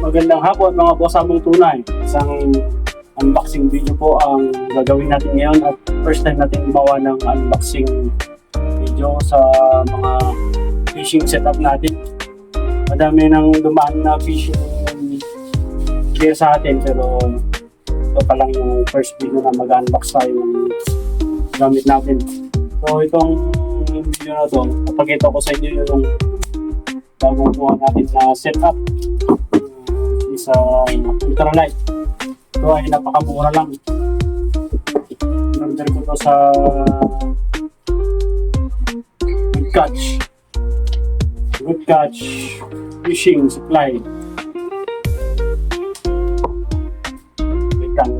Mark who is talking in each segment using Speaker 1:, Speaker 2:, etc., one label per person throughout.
Speaker 1: Magandang hapon mga boss among tunay. Isang unboxing video po ang gagawin natin ngayon at first time natin gumawa ng unboxing video sa mga fishing setup natin. Madami nang dumaan na fishing gear sa atin pero ito pa lang yung first video na mag-unbox tayo ng gamit natin. So itong video na to, papakita ko sa inyo yung bagong gawa natin na setup sa ultralight. Ito ay napakamura lang. Order ko to sa Good Catch Fishing Supply. Wait lang.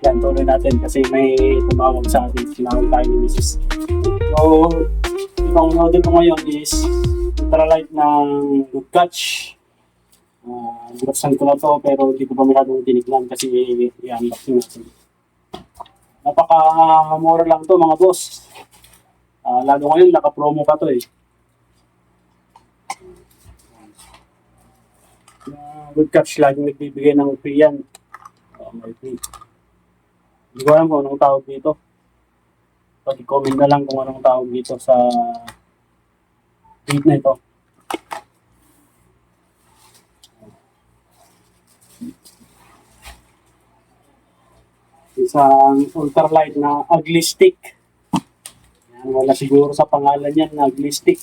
Speaker 1: Yan, tuloy natin kasi may tumawag sa atin. Sinawag tayo ni Mrs. So, itong order ko ngayon is ultralight ng Good Catch. Binuksan ko na to pero hindi ko pa masyadong tinignan kasi i-unboxing natin. Napakamura lang to mga boss. Lalo ngayon naka-promo pa to eh. Good Catch laging nagbibigay ng free yan. May free. Hindi ko alam kung anong tawag dito. Pag-comment na lang kung anong tawag dito sa feed na ito. Isang ultralight na ugly stick. Yan, wala siguro sa pangalan yan na ugly stick.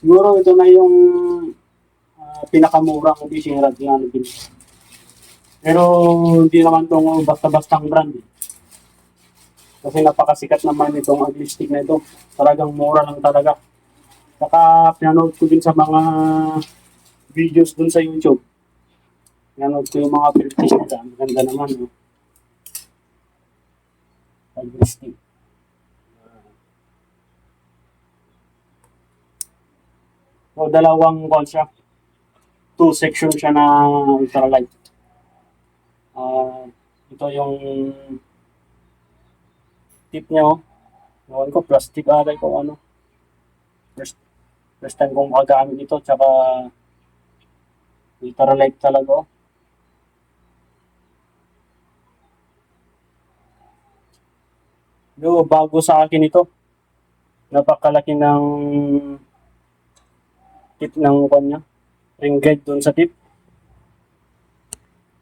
Speaker 1: Siguro ito na yung pinakamurang fishing rod na nabili. Pero hindi naman itong basta-bastang brand. Kasi napakasikat naman itong ugly stick na ito. Talagang mura lang talaga. Saka pinanood ko din sa mga videos dun sa YouTube. Pinanood ko yung mga purchase nila. Maganda naman. No? Ugly stick. So, dalawang siya. 2 section siya na ultralight. Ito yung tip niya, oh. Ewan ko, plastic alay ko, ano. First time kong makagamit ito, tsaka ultralight talaga, oh. Bago sa akin ito. Napakalaki ng tip ng kanya. Ring guide dun sa tip.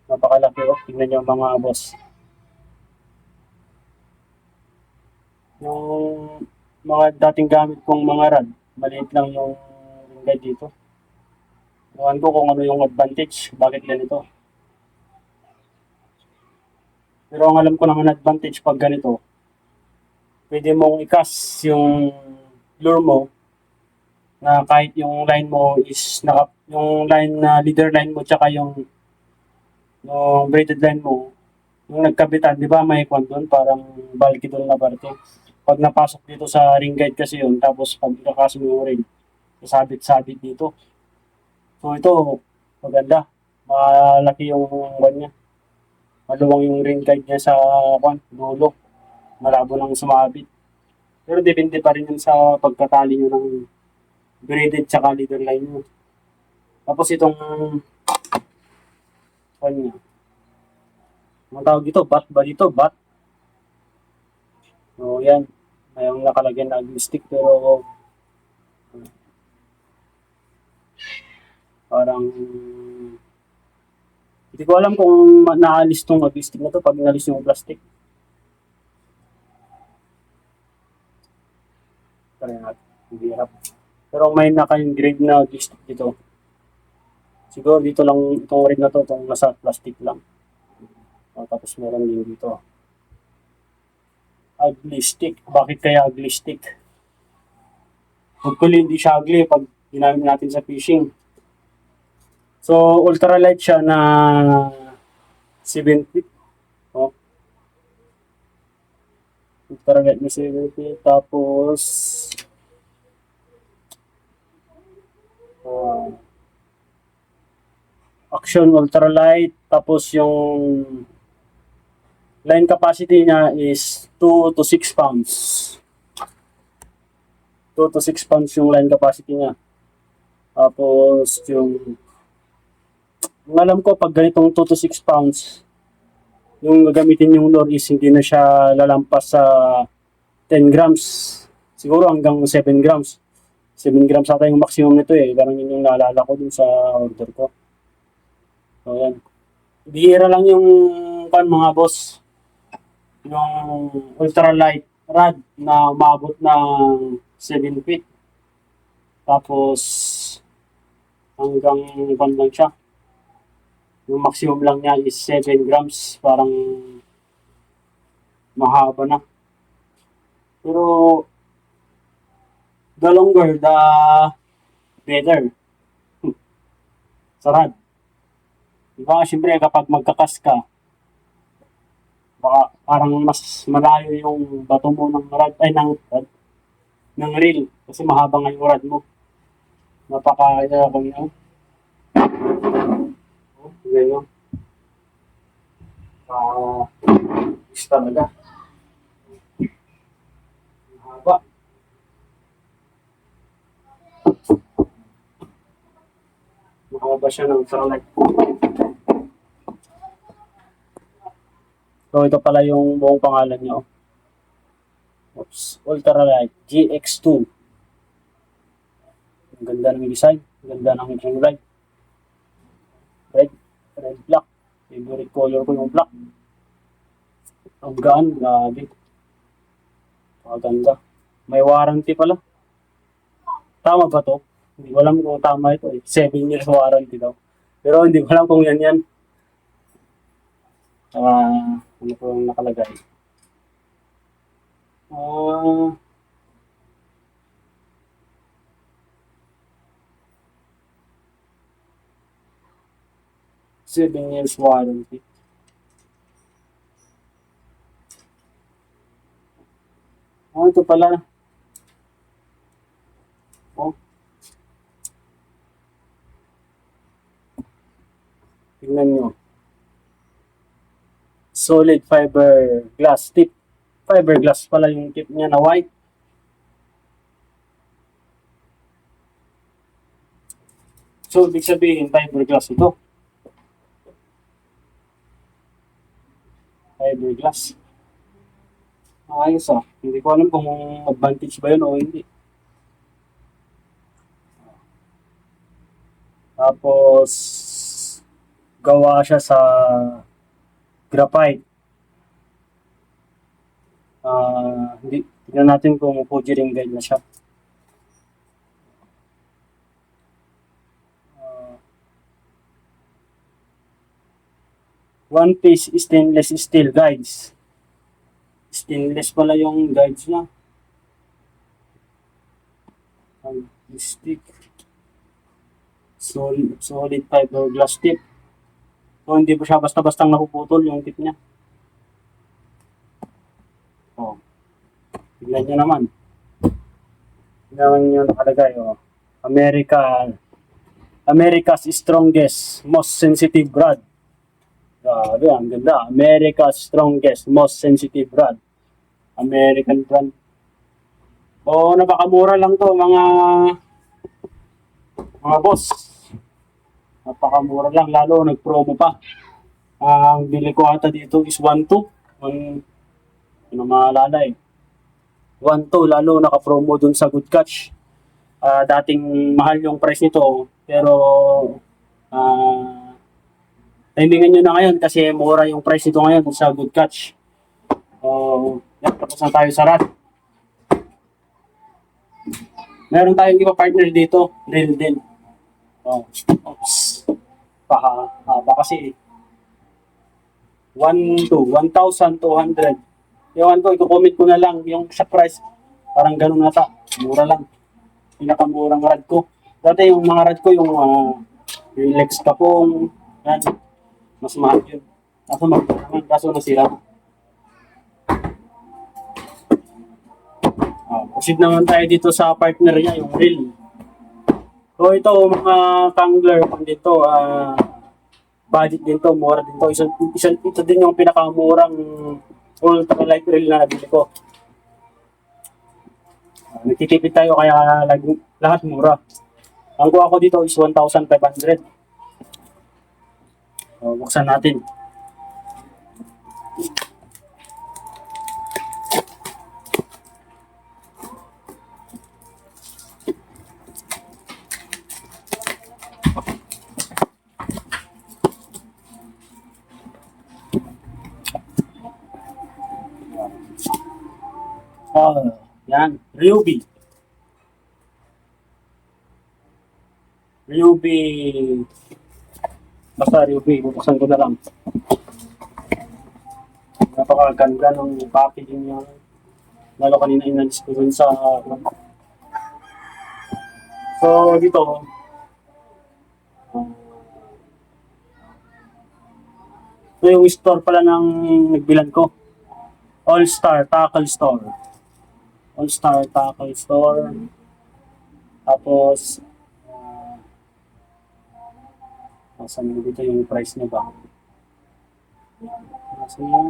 Speaker 1: Napakalaki, oh. Tingnan nyo mga boss. Yung mga dating gamit kong mga rod, maliit lang yung ring guide dito. Ewan ko kung ano yung advantage, bakit ganito. Pero ang alam ko naman advantage pag ganito, pwede mong i-cast yung lure mo na kahit yung line mo is yung line na leader line mo tsaka yung braided line mo, yung nagkabitan, di ba may kwan doon, parang bulky doon na parte. Pag napasok dito sa ring guide kasi yun, tapos pag ikakas mo yung ring, sabit-sabit dito. So ito, maganda. Malaki yung kwan niya. Maluwang yung ring guide niya sa dulo. Malabo lang sumabit. Pero depende pa rin yun sa pagkatali nyo ng braided tsaka leader line nyo. Tapos itong kwan niya. Ang tawag dito, bat ba dito? Bat. So, yan. Mayroong nakalagyan na ugly stick pero parang hindi ko alam kung naalis tong ugly stick na to pag inalis yung plastic. Tara natin. Hindi hirap. Pero may naka-engrave na ugly stick dito. Siguro dito lang itong ring na to, itong nasa plastic lang. Tapos meron din dito. Ugly stick. Bakit kaya ugly stick? Hopefully hindi siya ugly pag ginamit natin sa fishing. So, ultralight siya na 7 feet. Oh. Ultralight na 7 feet. Tapos, action ultralight. Tapos yung line capacity niya is 2 to 6 pounds. 2 to 6 pounds yung line capacity niya. Tapos yung alam ko pag ganitong 2 to 6 pounds, yung gagamitin yung lure is hindi na siya lalampas sa 10 grams. Siguro hanggang 7 grams. 7 grams ata yung maximum nito eh. Parang yun yung naalala ko dun sa order ko. So yan. Bihira lang yung mga boss. Yung ultralight rod na umabot ng 7 feet. Tapos hanggang lang siya. Yung maximum lang niya is 7 grams. Parang mahaba na. Pero the longer, the better. Sa rod. Diba, siyempre kapag magkakas ka, baka parang mas malayo yung bato mo ng rod, ay ng reel. Kasi mahaba nga yung rod mo. Napaka-yabang yun. Oh, ganyan. Is talaga. Mahaba. Mahaba siya ng ultralight. So, ito pala yung buong pangalan niya. Oops. Ultralight GX2. Ang ganda ng design. Ang ganda ng ring light. Red black. Favorite color ko yung black. Ang gaan. Grabe. Maganda. May warranty pala. Tama ba to? Hindi ko alam kung tama ito. 7 years warranty daw. Pero hindi ko alam kung yan. Ano po yung nakalagay? 7 years warranty. Ito pala. Oh. Tingnan nyo. Solid fiberglass tip. Fiberglass pala yung tip niya na white. So, ibig sabihin, fiberglass ito. Fiberglass. Ayos ah. Hindi ko alam kung advantage ba yun o hindi. Tapos, gawa siya sa graphite. Tignan natin kung Fuji ring guide na siya. One piece stainless steel guides. Stainless pala yung guides niya. Stick. Solid fiberglass tip. So, hindi po siya basta-bastang napuputol yung tip niya. Oh. Tignan nyo naman. Tignan nyo nakalagay. Oh. America's strongest, most sensitive rod. Grabe, ang ganda. America's strongest, most sensitive rod. American brand. O, napakamura lang to, mga boss. Napakamura lang, lalo nag-promo pa. Ang bili ko ata dito is 1.2. Ano maalala eh. 1.2, lalo naka-promo dun sa Good Catch. Dating mahal yung price nito, pero timingan nyo na ngayon kasi mura yung price nito ngayon sa Good Catch. Yan, tapos na tayo sa rod. Meron tayong iba partner dito, reel din. Oops. Haba kasi 1,200. Yung ko, i-comment ko na lang yung sa price. Parang ganun nata. Mura lang. Pinakamurang rod ko. Dati yung mga rod ko, yung Lex Kapong, yan. Mas mahal yun. Kaso nasira. Proceed naman tayo dito sa partner niya, yung reel. So ito mga kangler pang dito, budget din to, mura din to. Ito din yung pinakamurang ultralight reel na nabili ko. Nagtitipid tayo kaya lahat mura. Ang kuha ko dito is 1,500. So, buksan natin. Yan, Ryobi. Basta Ryobi, bubuksan ko na lang. Napakaganda ng packaging niya. Lalo kanina inalis ko dun sa... So, dito, ito yung store pala ng nagbilan ko. All-Star Tackle Store. All-Star Tackle Store. Tapos, saan dito yung price niya ba?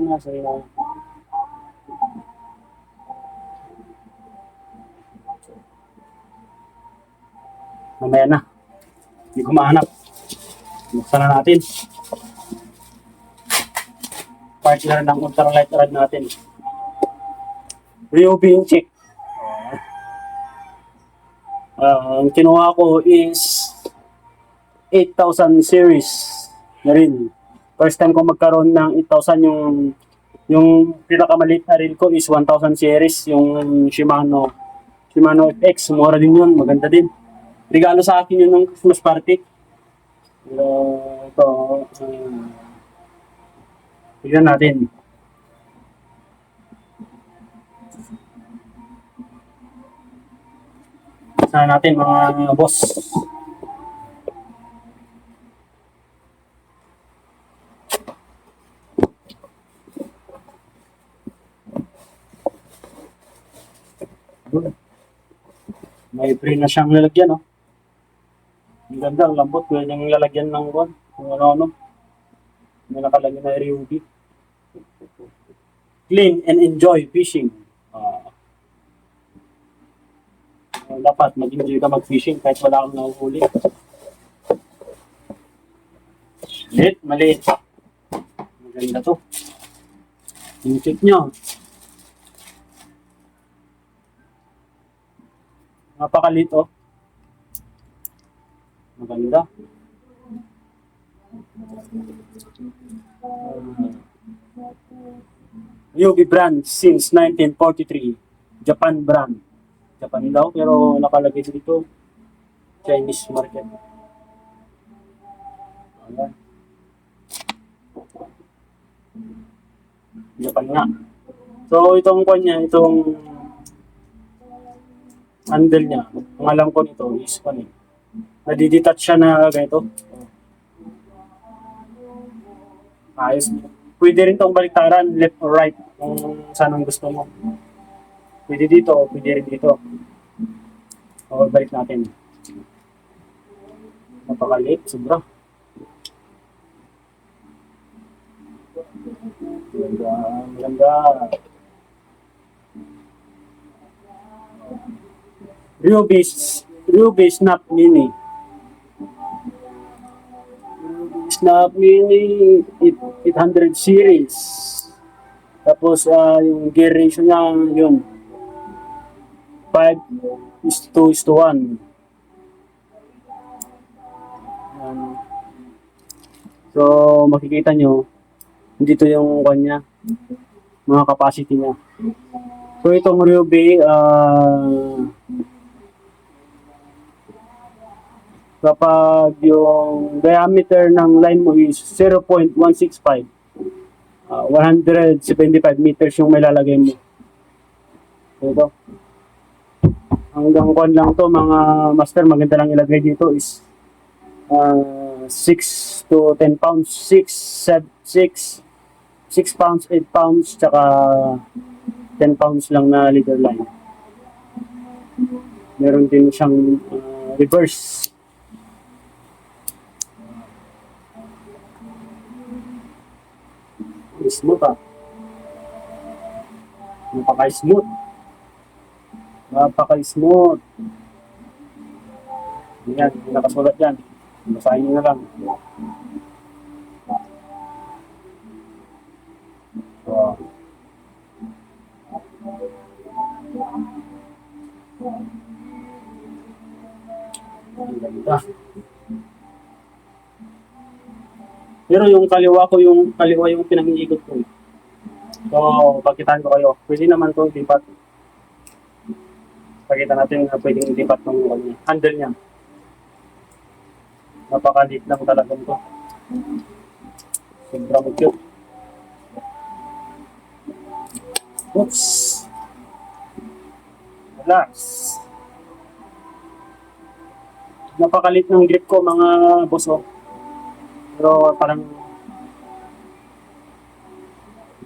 Speaker 1: Nasa yan. Mamaya na. Hindi ko mahanap. Buksan na natin. Partner ng ultralight rod natin. Ryobi yung chick. Ang kinuha ko is 8,000 series na rin. First time ko magkaroon ng 8,000 yung pinakamaliit na reel ko is 1,000 series, yung Shimano FX, mura din yun, maganda din. Regalo sa akin yun ng Christmas party. Ito, tignan natin. Sana natin mga boss. May free na siyang lalagyan, oh. Ang ganda, ang lambot. Pwede nang lalagyan ng kung ano-ano. May nakalagyan na Ryobi. Clean and enjoy fishing. Dapat mag-enjoy ka mag-fishing kahit wala kang nahuhuli. Maliit. Maganda to. Yung check nyo. Napakalit, oh. Maganda. Ryobi brand since 1943. Japan brand. Japan daw, pero nakalagay dito Chinese market. Ayan. Japan nga. So, itong kanya, itong handle niya, ang alam ko nito is nadidetach siya na ganito. Ayos. Pwede rin itong baliktaran, left or right, kung saan ang gusto mo. Pwede dito, pwede rin dito. O, balik natin. Napakaliit, sobra. Maganda. Ryobi Snap Mini. Snap Mini 800 series. Tapos yung gear ratio niya yun 5:1. So makikita nyo dito yung kanya mga capacity niya. So itong Ryobi kapag yung diameter ng line mo is 0.165, 175 meters yung may lalagay mo. So ito. Hanggang kwan lang to mga master, maganda lang ilagay dito is 6 to 10 pounds, 6 pounds, 8 pounds, tsaka 10 pounds lang na leader line. Meron din siyang reverse. Smooth ah. Napaka-smooth. Napaka-smooth. Yan, yung nakasulat yan. Basahin nyo na lang. So, ang ganda. Pero yung kaliwa yung pinag-iikot ko. So, pagkitaan ko kayo. Pwede naman ito lipat. Pakita natin na pwedeng lipat ng handle niya. Napaka-liit lang talaga ito. Sobrang cute. Oops. Relax. Napakalit ng grip ko mga boss oh. Pero parang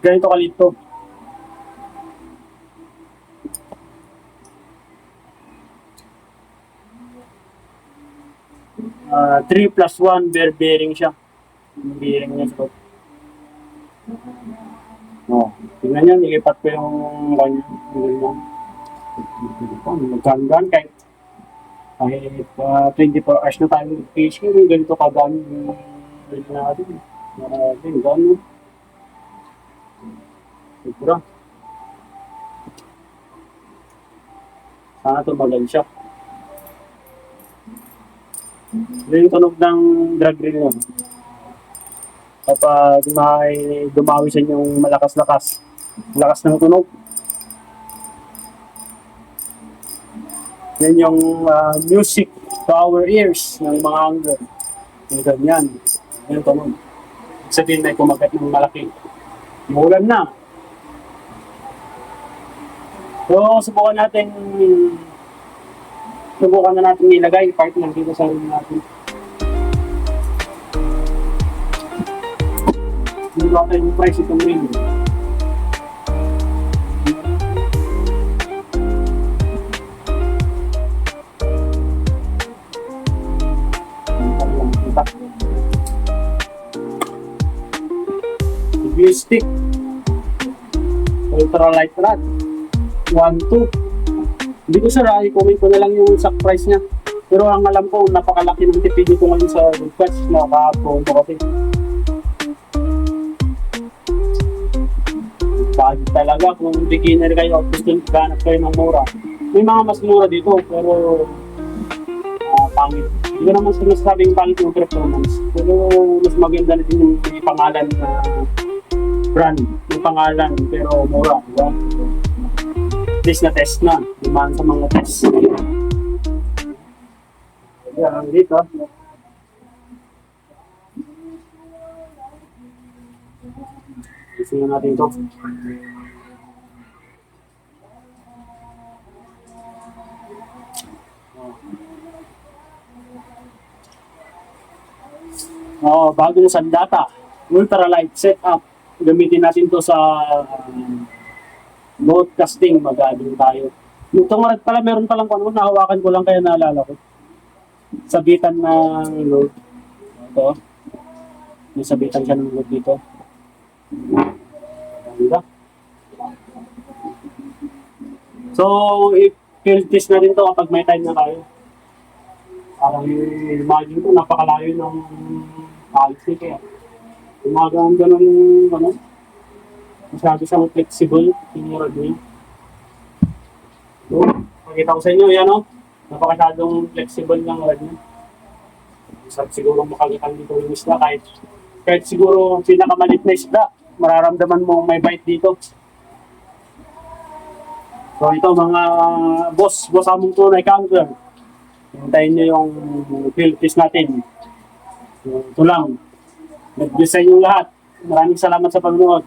Speaker 1: ganito kalit to. 3+1 bearing siya. Yung bearing niya sa oh, tingnan yan, ilipat ko yung kanya. Magkanggan kahit 24 hours na tayo fishing, ganito kagano yung rin natin. Maraming gano'n. Sigura. Sana tumagal siya. Ito yung tunog ng drag reel nun. Kapag may dumawi sa inyong malakas-lakas. Lakas ng tunog. Yan yung music to our ears ng mga angler. Yung ganyan. Yan tunog. Sabihin may kumagat ng malaki. Umulan na. So, subukan na natin ilagay. Part lang dito sa room natin. Hindi ba tayo yung price itong ring? Review stick. Ultralight rod. 1.2. Hindi ko sure, i-comment ko na lang yung exact price niya. Pero ang alam ko, napakalaki ng tipid nito ngayon sa request. Nakaka-promo kasi. Bagay talaga kung beginner kayo at gusto ganap kayo ng mura. May mga mas mura dito, pero pangit. Hindi ko naman sinasabing pangit yung performance. Pero mas maganda na din yung pangalan na brand. Yung pangalan, pero mura. Diba? Test na. Dumaan sa mga test. Yan, dito. Tingnan natin ito. Bagong sandata. Ultralight setup. Gamitin natin to sa boat casting. Magagawin tayo. Yung tungarad pala, meron palang kung ano, nahawakan ko lang kaya naalala ko. Sabitan ng load. Ito. May sabitan siya ng load dito. Diba? So, i-field test na rin to kapag may time na tayo. Parang imagine ko, napakalayo ng policy kaya. Umagang ganun, ano, masyado siyang flexible, tinurad niya. So, pakita ko sa inyo, yan o. Napakasyadong flexible ng rod niya. Sarap siguro makalitan dito yung isla kahit siguro pinakamalit na isda, mararamdaman mo may bite dito. So ito mga boss among tunay ka-angler. Hintayin nyo yung field test natin. So, ito lang. Nag-design yung lahat. Maraming salamat sa pagnood.